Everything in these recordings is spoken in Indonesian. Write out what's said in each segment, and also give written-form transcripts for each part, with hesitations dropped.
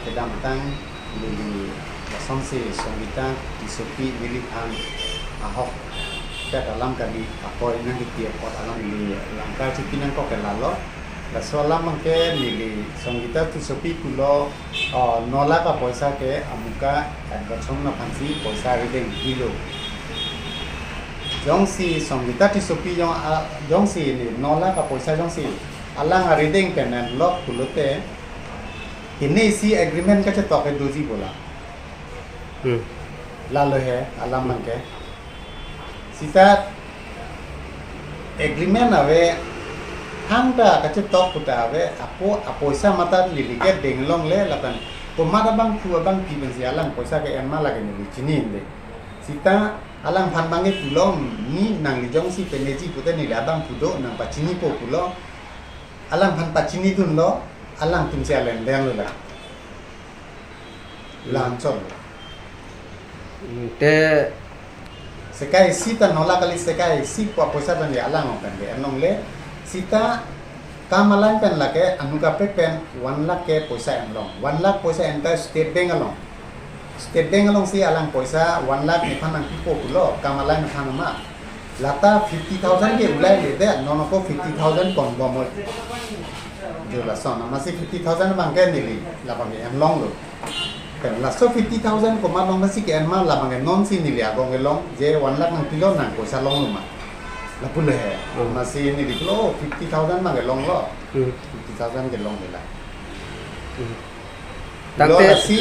kedam tang lili sonsi songita disupi milihan ahok kita dalam kali apa ini tiap orang lili langkah cikinan kok kelalo la sola mangke lili songita disupi kulo nolak apa poisa ke amuka advertisement na pansi poisa rideng kilo jongsi songita disupi jongsi ni nolak apa poisa jongsi alang rideng kenan lok kulote ini si agreement का चेतो के दोजी बोला लालो है अलाम मन के Sita agreement away hangda का चेतो कुटा अवे आपो पैसा मता लिली के डेंगलोंग ले लपन तो मारा बंग फुआ बंग पीबन सी अलांग पैसा के एनमा लगे निली चिनी ले सीता अलांग फान बंगे पुलों ni nang lijong si peneji पुते निली abang पुदो nang pacini po pulo alang fan pacini dun lo alang tum se alen den lo la lancol te sekai sita nola kali sekai si po poisa dan ya alang kan de anong le sita kamalan pen la ke anuka pen 1 lakh ke poisa enlong 1 lakh poisa enta state bank along si alang poisa 1 lakh ni phanang pipo pulo kamalan phanama lata 50,000 ke ulai le de nono ko 50,000 kon bomol जो लसन मासे 50,000 मांगे निली लाबांगे M long low kan laso 50,000 ko malong nasi ke enma labange non si nili agong elong je 1 lakh nang kilo nang ko salong luma la pule he masih ni di kilo 50,000 mang elong lo 50,000 ke long dela tante si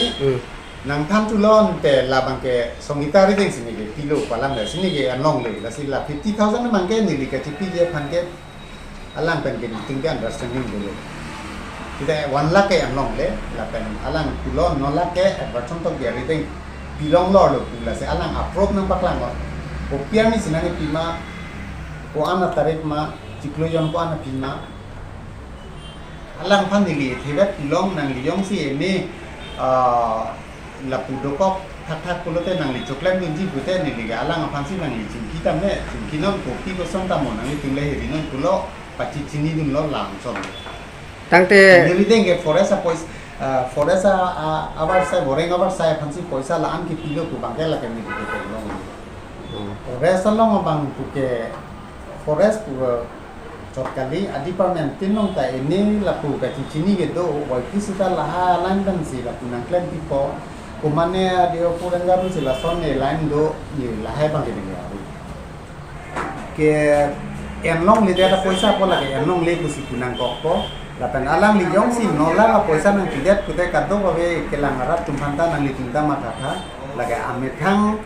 nang tham tu lon te labang ke songita ri ding sini ke kilo palam le sini ke anong le la si la 50,000 mang ke nili ke tipi je phan ke alang pen ke tingkan understanding dulu kita 1 lakh ke anong le la pen alang kulon 9 lakh ke advertisement to dia ring bilong lo lo la se alang approve nang paklang lo ko pian ni sinang pima ko ana tarik ma ciklo yon ko ana pima alang phan ni thebe bilong nang liyong si ni la pudokok thak kulote nang li choklam dun ji bute ni liga alang phan si nang li chimki tam ne chimki non ko pi ko som tam nang li tingle he dinon kulo pachi chini dun lo lang som tangte nilideng ke forest pois forest abar sai boreng abar sai phansi poisa la an ki pilo ku bangke la ke ni ke long forest long bang ku ke forest ku chokali department tinong ta ini la ku ka chini ke do wai kisita la ha lan ban si la kunang klan tipo kumane dio purenga bu si la sonne line do ni la hai bang ke ni ke en long le da poisa po la ke en long le ku si kunang kok po lapan alang lijong si nola la poisa nang tidak kute kado bawe kelang arat tumpanta nang litinta makata laga amethang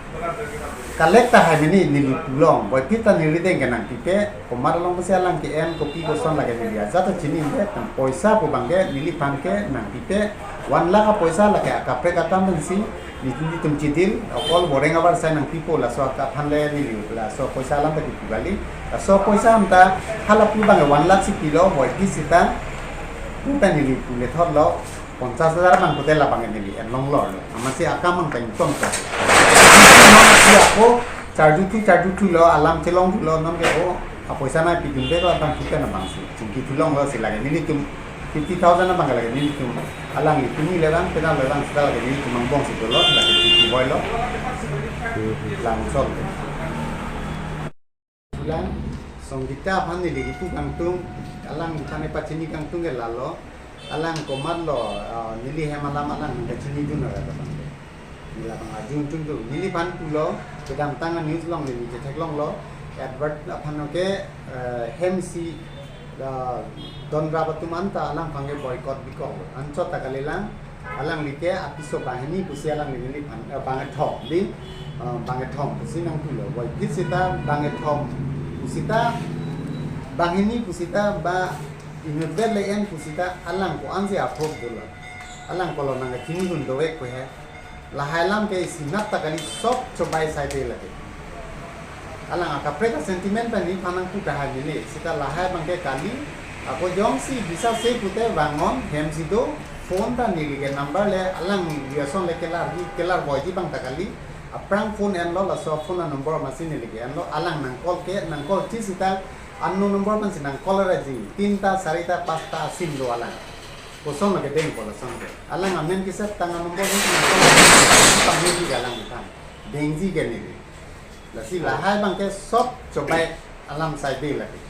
kalekta habini nili pulong boy kita nili deng kenang tipe komar long pesi alang ke en kopi koson laga nili aja to chini de tam poisa po bangge nili pangke nang tipe 1 lakh poisa laga kapre katam si nitindi tum chidil okol boreng abar sai nang pipo la so ka phanle nili la so poisa lam ta kigali la so poisa amta hala pu bangge 1 lakh si kilo boy kisita bukan nili pule thot lo 50,000 bang putel la bang nili en long lo amasi akam mang teng tom ka si ako charju tu lo alam chelong lo nam ke o apoisa na pidin be ba bang kita na bang si chungki tulong lo si lagi nili tum 50,000 na bang lagi nili tum alang ni tumi le bang pena le bang sida lagi nili tum mang bong si lo lagi ti boy lo lang sol bulan songgita phan nili itu kantung alang tane pacini kantung ke lalo alang komar lo nili hemalam alang pacini dun ra ta bang nila bang ajung tung tu nili pan pulo kedam tangan news long ni cetek long lo advert phano ke hemsi don rabatu manta alang pange boycott biko ancho takalilang alang like apiso bahini pusi alang nili pan banget thom di banget thom pusi nang pulo boy kisita banget thom pusita bahini pusita ba inubel leyan pusita alang ko anse approve dulu alang kalau nang kini gun doe ko he lahalam ke sinat takali sok cobai sai de lagi alang akapre ka sentiment pa ni phanang ku kahani ni sita lahai bangke kali ako jong si bisa se pute bangon hem sido phone ta ni ke number le alang biason le kelar boy ji bang takali aprang phone en lo la so phone number masin ni ke en lo alang nang call ti sita unknown number man sinang call ra ji 3 ta 4 ta 5 ta sim do alang kosong lagi deng kosong deh. Alang amen kisah tangan nombor ni tangan ni galang kan. Dengji gini. Lasi lahai bangke sok coba alam side lagi.